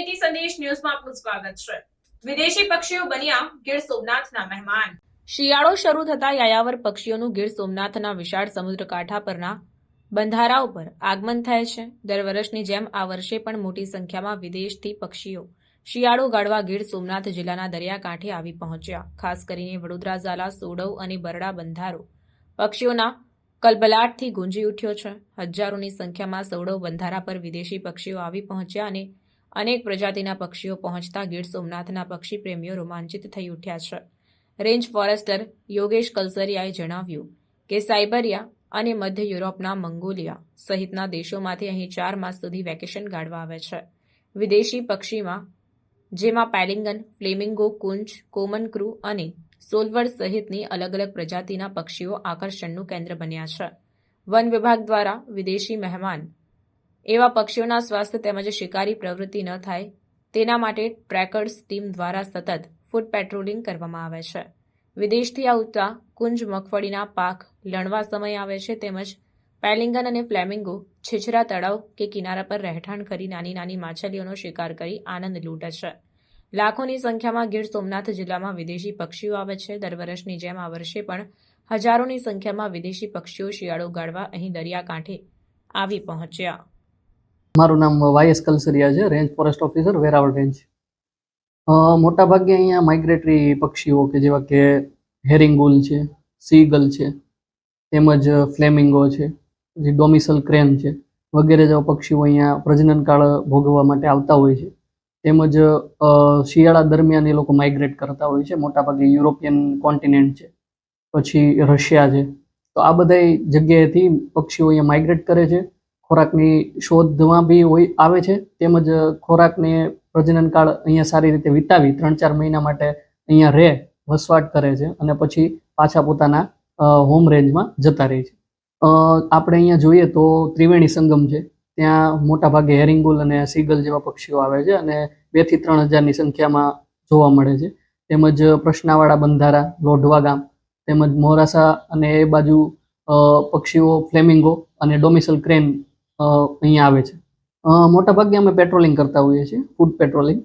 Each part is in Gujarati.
સિટી સંદેશ ન્યૂઝમાં આપનું સ્વાગત છે। વિદેશી પક્ષીઓ બન્યા ગીર સોમનાથના મહેમાન। શિયાળો શરૂ થતા યાયાવર પક્ષીઓનું ગીર સોમનાથના વિશાળ સમુદ્ર કાંઠા પરના બંધારાઓ પર આગમન થાય છે। દર વર્ષની જેમ આ વર્ષે પણ મોટી સંખ્યામાં વિદેશથી પક્ષીઓ શિયાળો ગાળવા ગીર સોમનાથ જિલ્લાના દરિયાકાંઠે આવી પહોંચ્યા। ખાસ કરીને વડોદરા, ઝાલા, સોડવ અને બરડા બંધારો પક્ષીઓના કલબલાટથી ગુંજી ઉઠ્યો છે। હજારોની સંખ્યામાં સૌડવ બંધારા પર વિદેશી પક્ષીઓ આવી પહોંચ્યા અને અનેક પ્રજાતિના પક્ષીઓ પહોંચતા ગીર સોમનાથના પક્ષી પ્રેમીઓ રોમાંચિત થઈ ઉઠ્યા છે। રેન્જ ફોરેસ્ટર યોગેશ કલસરિયાએ જણાવ્યું કે સાઇબેરિયા અને મધ્ય યુરોપના મંગોલિયા સહિતના દેશોમાંથી અહીં 4 માસ સુધી વેકેશન ગાળવા આવે છે। વિદેશી પક્ષીમાં જેમાં પેલિંગન, ફ્લેમિંગો, કુંજ, કોમન ક્રૂ અને સોલવર સહિતની અલગ અલગ પ્રજાતિના પક્ષીઓ આકર્ષણનું કેન્દ્ર બન્યા છે। વન વિભાગ દ્વારા વિદેશી મહેમાન એવા પક્ષીઓના સ્વાસ્થ્ય તેમજ શિકારી પ્રવૃત્તિ ન થાય તેના માટે ટ્રેકર્સ ટીમ દ્વારા સતત ફૂટ પેટ્રોલિંગ કરવામાં આવે છે। વિદેશથી આવતા કુંજ મગફળીના પાક લણવા સમય આવે છે તેમજ પેલિંગન અને ફ્લેમિંગો છીછરા તળાવ કે કિનારા પર રહેઠાણ કરી નાની નાની માછલીઓનો શિકાર કરી આનંદ લૂંટે છે। લાખોની સંખ્યામાં ગીર સોમનાથ જિલ્લામાં વિદેશી પક્ષીઓ આવે છે। દર વર્ષની જેમ આ વર્ષે પણ હજારોની સંખ્યામાં વિદેશી પક્ષીઓ શિયાળો ગાળવા અહીં દરિયાકાંઠે આવી પહોંચ્યા। મારું નામ વાયએસ કલસરિયા છે, range forest officer, Veraval range. મોટાભાગે અહીંયા માઇગ્રેટરી પક્ષીઓ કે જેવા કે હેરિંગુલ છે, સીગલ છે, તેમજ ફ્લેમિંગો છે, પછી ડોમિસલ ક્રેન છે વગેરે જેવા પક્ષીઓ અહીંયા પ્રજનનકાળ ભોગવવા માટે આવતા હોય છે। તેમજ શિયાળા દરમિયાન એ લોકો માઇગ્રેટ કરતા હોય છે। મોટાભાગે યુરોપિયન કોન્ટિનેન્ટ છે, પછી રશિયા છે, તો આ બધા જગ્યાએથી પક્ષીઓ અહીંયા માઇગ્રેટ કરે છે। ખોરાકની શોધમાં બી આવે છે, તેમજ ખોરાકને પ્રજનનકાળ અહીંયા સારી રીતે વિતાવી 3-4 મહિના માટે અહીંયા રહે, વસવાટ કરે છે અને પછી પાછા પોતાના હોમ રેન્જમાં જતા રહે છે। આપણે અહીંયા જોઈએ તો ત્રિવેણી સંગમ છે, ત્યાં મોટાભાગે હેરિંગુલ અને સીગલ જેવા પક્ષીઓ આવે છે અને 2 થી 3 હજારની સંખ્યામાં જોવા મળે છે। તેમજ પ્રશ્નાવાળા બંધારા, લોઢવા ગામ, તેમજ મોરાસા અને એ બાજુ પક્ષીઓ ફ્લેમિંગો અને ડોમિસલ ક્રેન અહીંયા આવે છે। મોટાભાગે અમે પેટ્રોલિંગ કરતા હોઈએ છીએ, ફૂડ પેટ્રોલિંગ,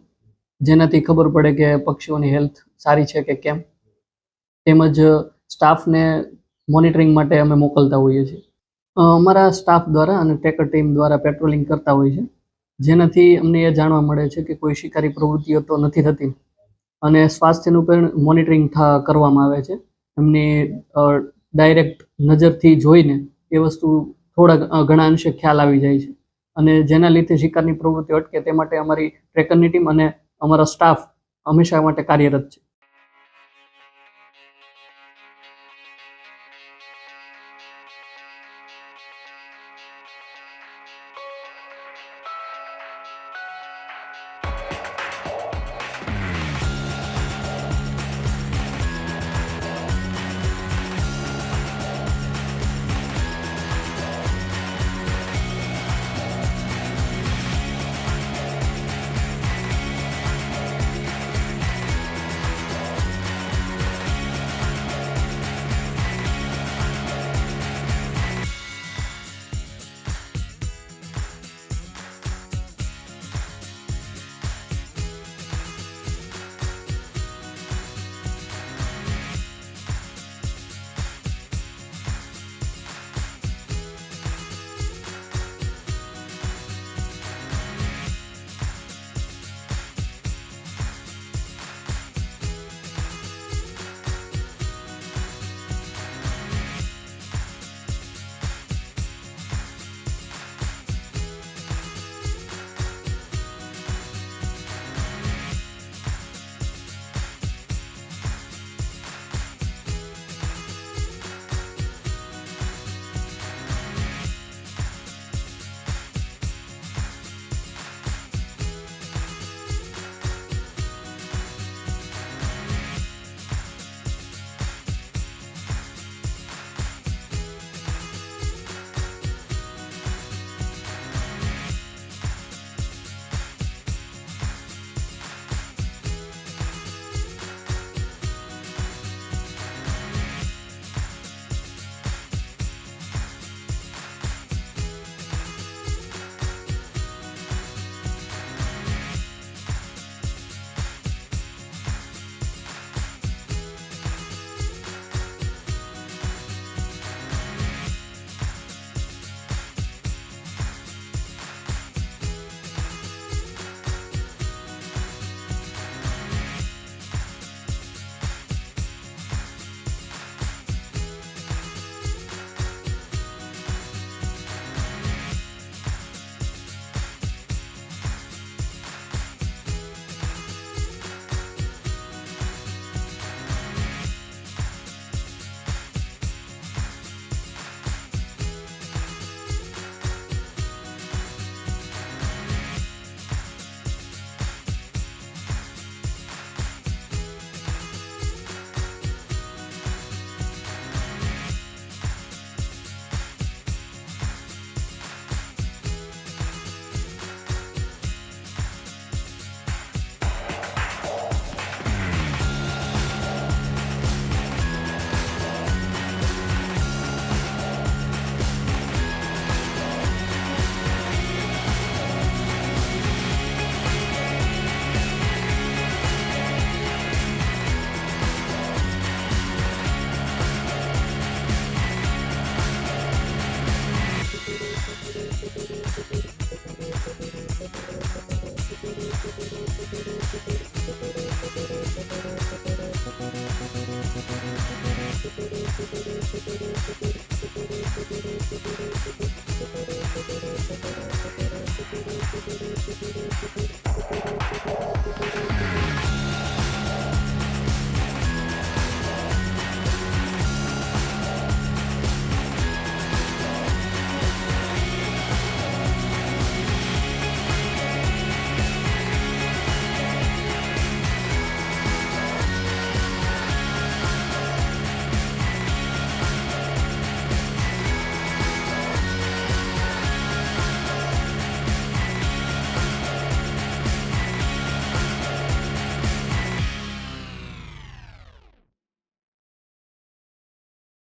જેનાથી ખબર પડે કે પક્ષીઓની હેલ્થ સારી છે કે કેમ। તેમજ સ્ટાફને મોનિટરિંગ માટે અમે મોકલતા હોઈએ છીએ। અમારા સ્ટાફ દ્વારા અને ટ્રેકર ટીમ દ્વારા પેટ્રોલિંગ કરતા હોય છે, જેનાથી અમને એ જાણવા મળે છે કે કોઈ શિકારી પ્રવૃત્તિઓ તો નથી થતી અને સ્વાસ્થ્યનું પણ મોનિટરિંગ કરવામાં આવે છે। એમની ડાયરેક્ટ નજરથી જોઈને એ વસ્તુ થોડા ઘણા અંશે ખ્યાલ આવી જાય છે અને જેના લીધે શિકારની પ્રવૃત્તિ અટકે તે માટે અમારી ટ્રેકરની ટીમ અને અમારો સ્ટાફ હંમેશા માટે કાર્યરત છે।